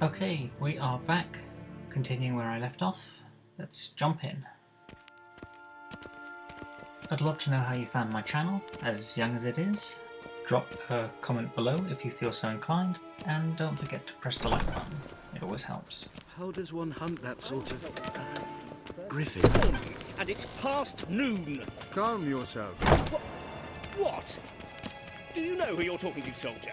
Okay, we are back, continuing where I left off. Let's jump in. I'd love to know how you found my channel, as young as it is. Drop a comment below if you feel so inclined, and don't forget to press the like button. It always helps. How does one hunt that sort of griffin? And it's past noon. Calm yourself. What? Do you know who you're talking to, soldier?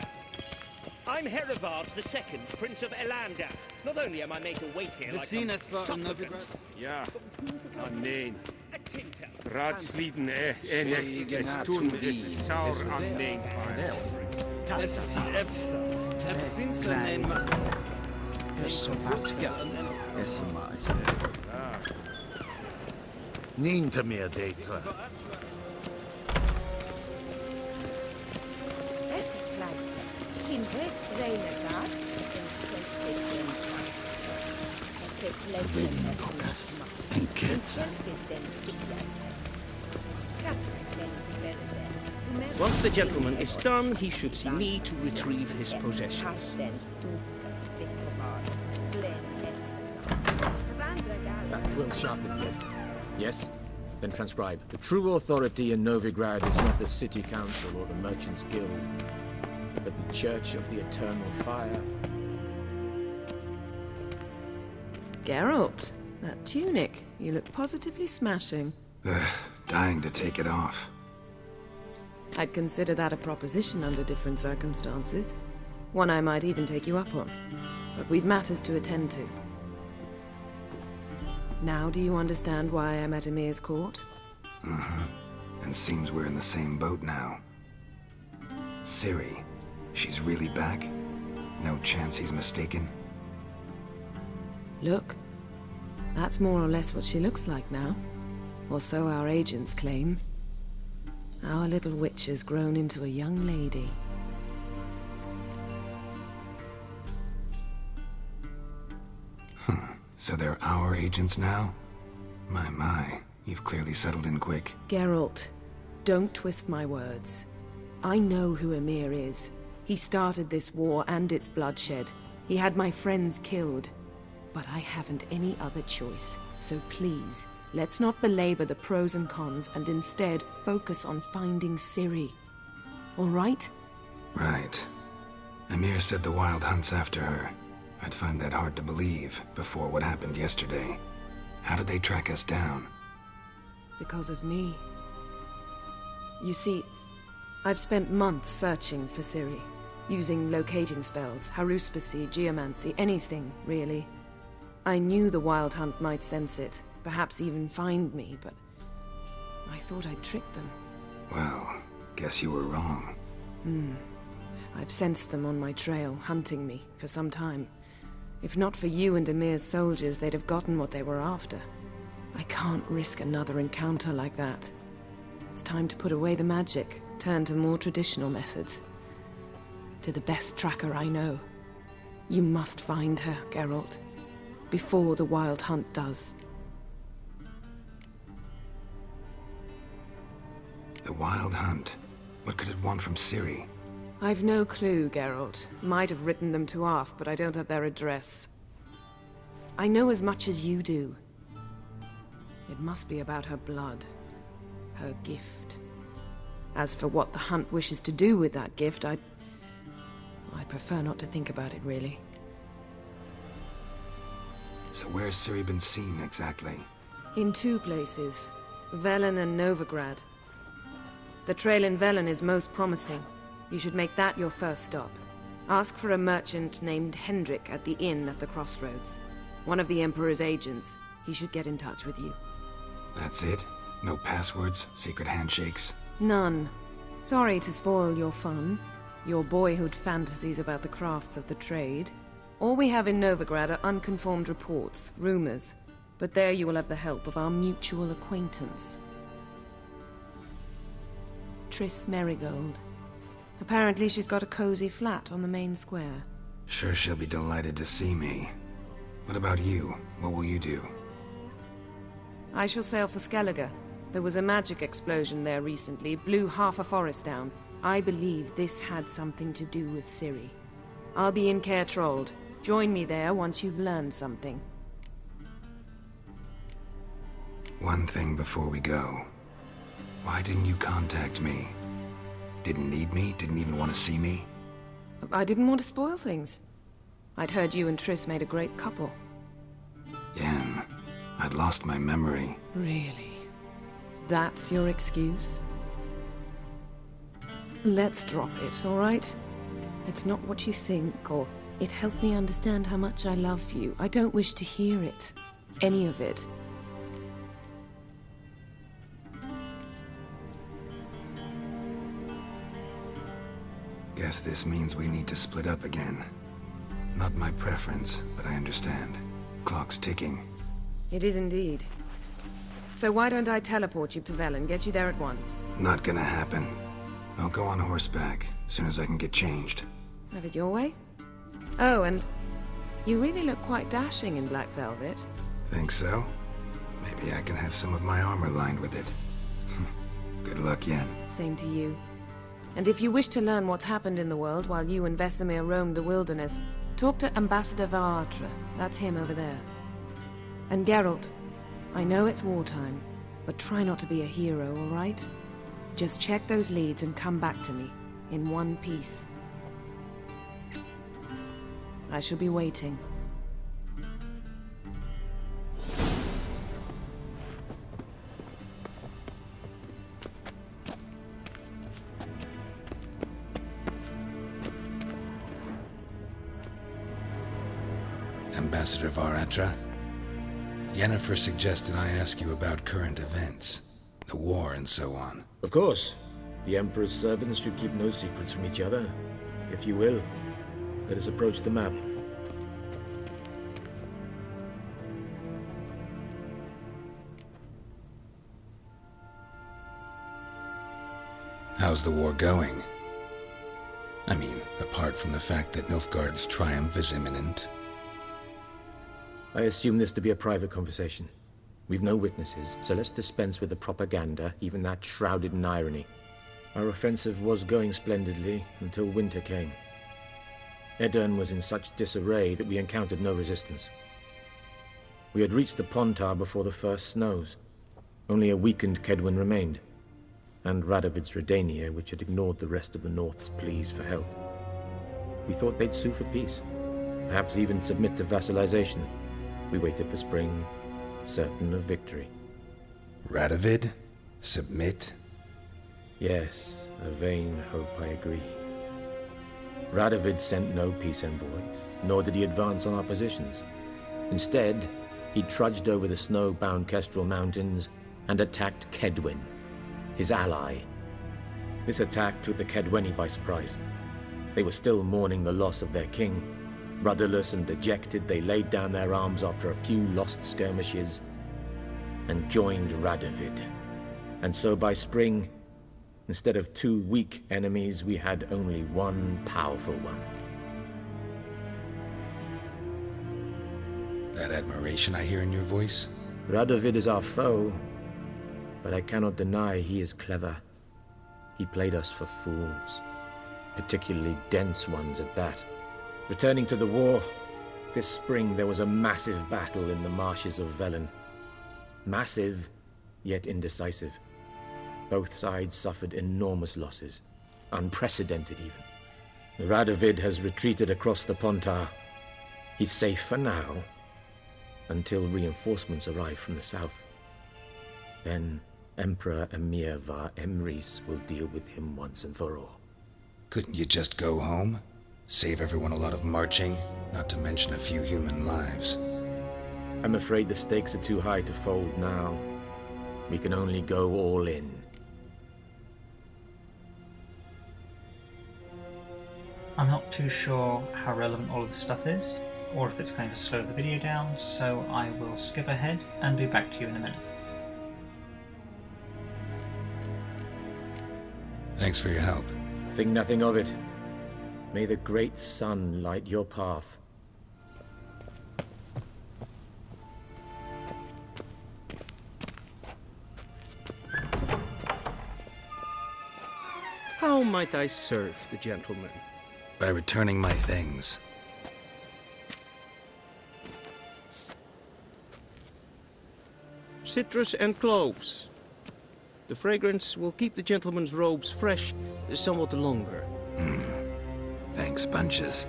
I'm Herivard II, Prince of Elander. Not only am I made to wait here like some supplicant, Ja, aaneen. a tinter. Raadsleden echt es doen is saur aaneen fire. Es ziet efsa. Het vindt zijn neem. Es zo vodka. Es maesters. Niente meer detra. Lucas en Ketsa. Once the gentleman is done, he should see me to retrieve his possessions. That will sharpen you. Yes? Then transcribe. The true authority in Novigrad is not the City Council or the Merchants Guild, but the Church of the Eternal Fire. Geralt, that tunic. You look positively smashing. Dying to take it off. I'd consider that a proposition under different circumstances. One I might even take you up on. But we've matters to attend to. Now do you understand why I'm at Emir's court? And seems we're in the same boat now. Ciri, she's really back? No chance he's mistaken? Look, that's more or less what she looks like now. Or so our agents claim. Our little witch has grown into a young lady. So they're our agents now? My, you've clearly settled in quick. Geralt, don't twist my words. I know who Emir is. He started this war and its bloodshed. He had my friends killed. But I haven't any other choice. So please, let's not belabor the pros and cons and instead focus on finding Ciri. All right? Right. Emir said the Wild hunt's after her. I'd find that hard to believe before what happened yesterday. How did they track us down? Because of me. You see, I've spent months searching for Ciri, using locating spells, haruspicy, geomancy, anything, really. I knew the Wild Hunt might sense it, perhaps even find me, but I thought I'd tricked them. Well, guess you were wrong. I've sensed them on my trail, hunting me, for some time. If not for you and Emir's soldiers, they'd have gotten what they were after. I can't risk another encounter like that. It's time to put away the magic, turn to more traditional methods. To the best tracker I know. You must find her, Geralt. Before the Wild Hunt does. The Wild Hunt? What could it want from Ciri? I've no clue, Geralt. Might have written them to ask, but I don't have their address. I know as much as you do. It must be about her blood. Her gift. As for what the Hunt wishes to do with that gift, I'd prefer not to think about it, really. So where's Ciri been seen, exactly? In two places. Velen and Novigrad. The trail in Velen is most promising. You should make that your first stop. Ask for a merchant named Hendrik at the inn at the crossroads. One of the Emperor's agents. He should get in touch with you. That's it? No passwords, secret handshakes? None. Sorry to spoil your fun. Your boyhood fantasies about the crafts of the trade. All we have in Novigrad are unconformed reports, rumors. But there you will have the help of our mutual acquaintance. Triss Merigold. Apparently she's got a cozy flat on the main square. Sure she'll be delighted to see me. What about you? What will you do? I shall sail for Skellige. There was a magic explosion there recently, blew half a forest down. I believe this had something to do with Ciri. I'll be in Caer Trold. Join me there once you've learned something. One thing before we go. Why didn't you contact me? Didn't need me? Didn't even want to see me? I didn't want to spoil things. I'd heard you and Triss made a great couple. Yen, I'd lost my memory. Really? That's your excuse? Let's drop it, all right? It's not what you think, or it helped me understand how much I love you. I don't wish to hear it. Any of it. Guess this means we need to split up again. Not my preference, but I understand. Clock's ticking. It is indeed. So why don't I teleport you to Velen, get you there at once? Not gonna happen. I'll go on horseback, as soon as I can get changed. Have it your way? Oh, and you really look quite dashing in black velvet. Think so? Maybe I can have some of my armor lined with it. Good luck, Yen. Same to you. And if you wish to learn what's happened in the world while you and Vesemir roamed the wilderness, talk to Ambassador Varatra. That's him over there. And Geralt, I know it's wartime, but try not to be a hero, all right? Just check those leads and come back to me, in one piece. I shall be waiting. Ambassador Varatra, Yennefer suggested I ask you about current events, the war and so on. Of course. The Emperor's servants should keep no secrets from each other. If you will, let us approach the map. How's the war going? I mean, apart from the fact that Nilfgaard's triumph is imminent. I assume this to be a private conversation. We've no witnesses, so let's dispense with the propaganda, even that shrouded in irony. Our offensive was going splendidly until winter came. Edirn was in such disarray that we encountered no resistance. We had reached the Pontar before the first snows. Only a weakened Kedwin remained, and Radovid's Redania, which had ignored the rest of the North's pleas for help. We thought they'd sue for peace, perhaps even submit to vassalization. We waited for spring, certain of victory. Radovid? Submit? Yes, a vain hope, I agree. Radovid sent no peace envoys, nor did he advance on our positions. Instead, he trudged over the snow-bound Kestrel Mountains and attacked Kedwin, his ally. This attack took the Kedweni by surprise. They were still mourning the loss of their king. Rudderless and dejected, they laid down their arms after a few lost skirmishes and joined Radovid. And so by spring, instead of two weak enemies, we had only one powerful one. That admiration I hear in your voice? Radovid is our foe, but I cannot deny he is clever. He played us for fools, particularly dense ones at that. Returning to the war, this spring there was a massive battle in the marshes of Velen. Massive, yet indecisive. Both sides suffered enormous losses, unprecedented even. Radovid has retreated across the Pontar. He's safe for now, until reinforcements arrive from the south. Then Emperor Emir var Emrys will deal with him once and for all. Couldn't you just go home? Save everyone a lot of marching, not to mention a few human lives. I'm afraid the stakes are too high to fold now. We can only go all in. I'm not too sure how relevant all of this stuff is, or if it's going to slow the video down, so I will skip ahead and be back to you in a minute. Thanks for your help. Think nothing of it. May the great sun light your path. How might I serve the gentleman? By returning my things. citrus and cloves. The fragrance will keep the gentleman's robes fresh somewhat longer. Thanks, bunches.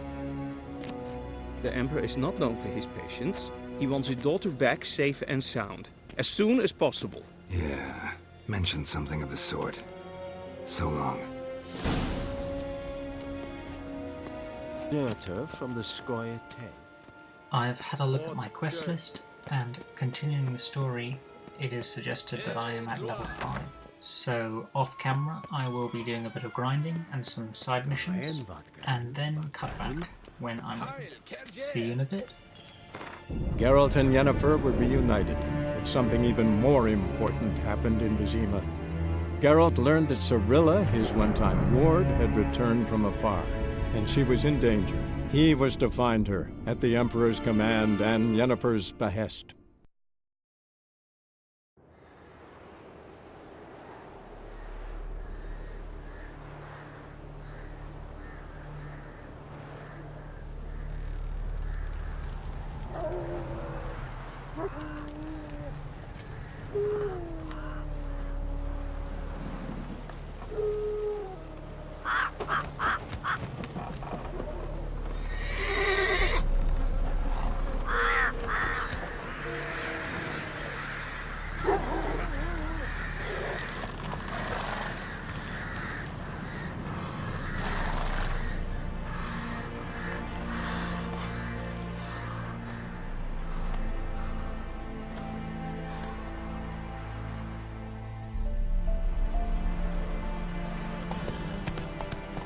The Emperor is not known for his patience. He wants his daughter back safe and sound, as soon as possible. Yeah, mentioned something of the sort. So long. Dirter from the Squire 10. I've had a look at my quest list, and continuing the story, it is suggested that I am at level 5. So off camera I will be doing a bit of grinding and some side missions, and then cut back when I'm ready. See you in a bit. Geralt and Yennefer were reunited, but something even more important happened in Vizima. Geralt learned that Cirilla, his one-time ward, had returned from afar, and she was in danger. He was to find her, at the Emperor's command and Yennefer's behest.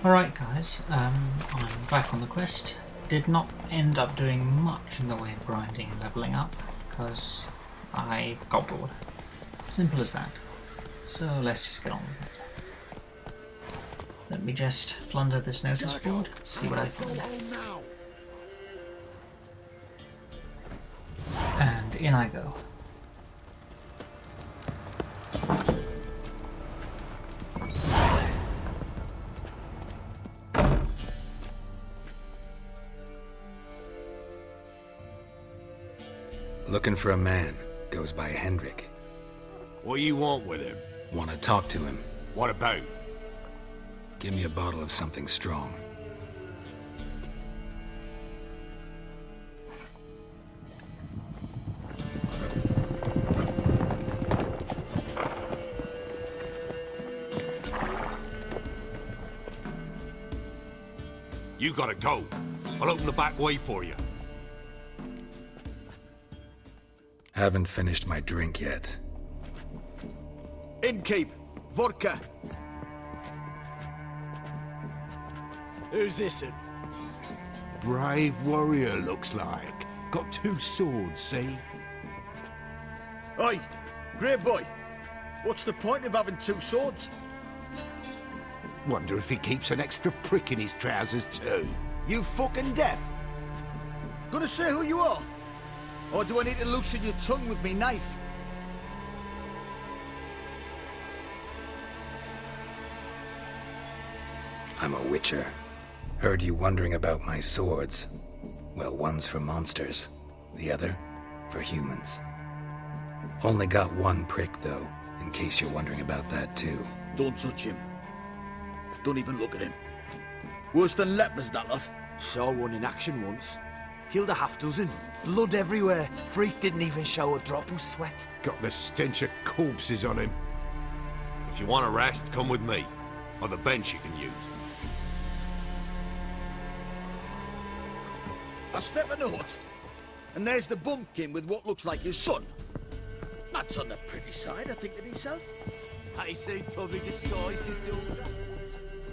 Alright guys, I'm back on the quest. Did not end up doing much in the way of grinding and leveling up, because I got bored. Simple as that. So let's just get on with it. Let me just plunder this notice board, see what I find. And in I go. Looking for a man. Goes by Hendrik. What do you want with him? Want to talk to him. What about? Give me a bottle of something strong. You gotta go. I'll open the back way for you. Haven't finished my drink yet. Innkeep, vodka. Who's this? Brave warrior, looks like. Got 2 swords, see? Oi, grey boy. What's the point of having 2 swords? Wonder if he keeps an extra prick in his trousers too. You fucking deaf? Gonna say who you are? Or do I need to loosen your tongue with me knife? I'm a witcher. Heard you wondering about my swords. Well, one's for monsters, the other for humans. Only got 1 prick, though, in case you're wondering about that, too. Don't touch him. Don't even look at him. Worse than lepers, that lot. Saw one in action once. Killed a half-dozen. Blood everywhere. Freak didn't even show a drop of sweat. Got the stench of corpses on him. If you want a rest, come with me. Or the bench you can use. I step in the hut, and there's the bumpkin with what looks like his son. That's on the pretty side, I think to myself. I say probably disguised his daughter.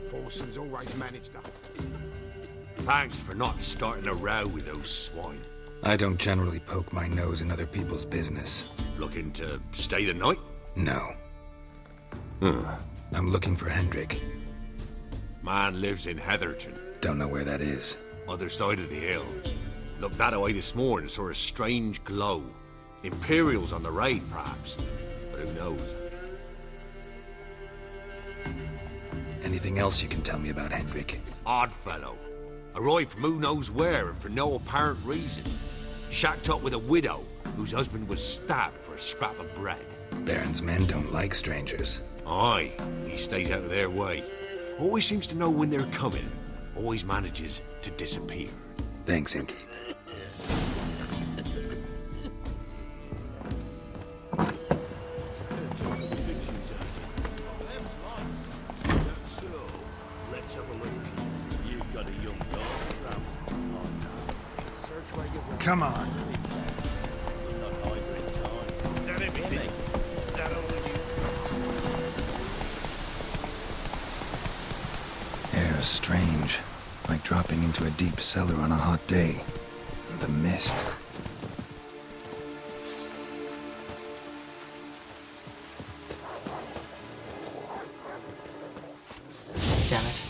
Parsons always managed that. Thanks for not starting a row with those swine. I don't generally poke my nose in other people's business. Looking to stay the night? No. I'm looking for Hendrik. Man lives in Heatherton. Don't know where that is. Other side of the hill. Looked that away this morning, saw a strange glow. Imperials on the raid, perhaps. But who knows? Anything else you can tell me about Hendrik? Odd fellow. Arrived from who knows where and for no apparent reason. shacked up with a widow whose husband was stabbed for a scrap of bread. Baron's men don't like strangers. Aye, he stays out of their way. Always seems to know when they're coming. Always manages to disappear. Thanks, Inky. Let's have a look. You've got a young daughter, Rams. Oh, no. Search where you want. Come on. Not either in time. That everything. That Air's strange. Like dropping into a deep cellar on a hot day. The mist. Damn it.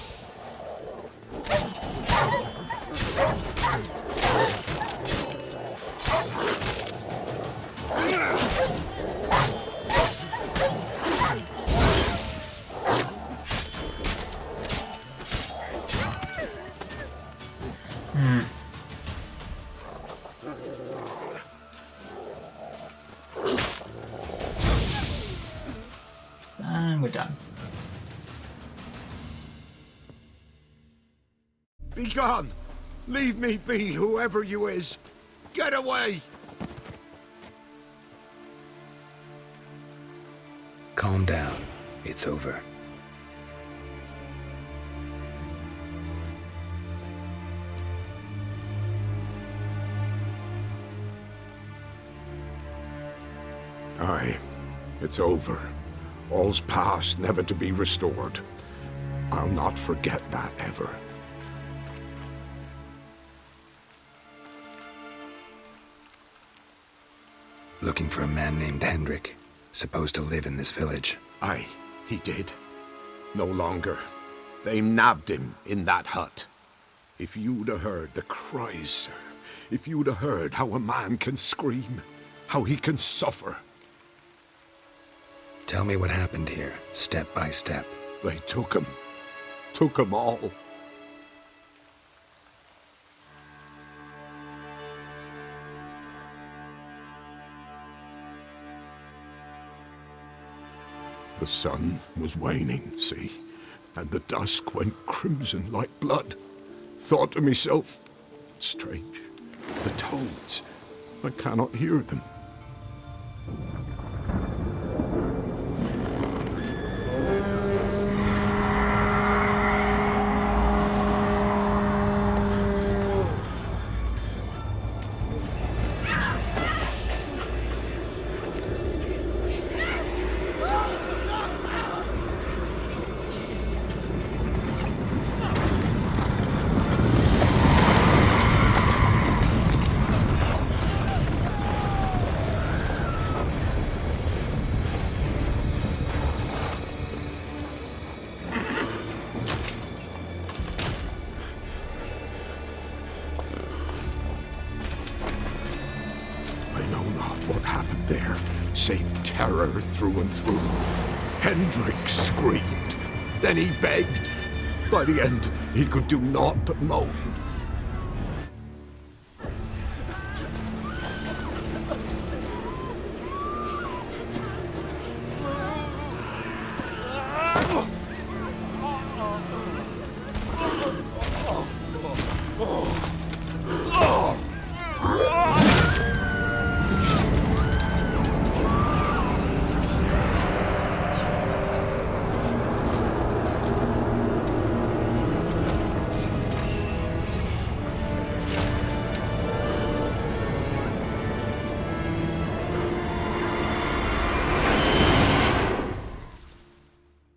And we're done. Be gone! Leave me be, whoever you is! Get away! Calm down. It's over. Aye, it's over. All's past, never to be restored. I'll not forget that ever. Looking for a man named Hendrik, supposed to live in this village. Aye, he did. No longer. They nabbed him in that hut. If you'd have heard the cries, sir. If you'd have heard how a man can scream, how he can suffer. Tell me what happened here, step by step. They took him. Took him all. The sun was waning, see, and the dusk went crimson like blood. Thought to myself, strange, the toads, I cannot hear them. Save terror through and through. Hendrik screamed. Then he begged. By the end, he could do naught but moan.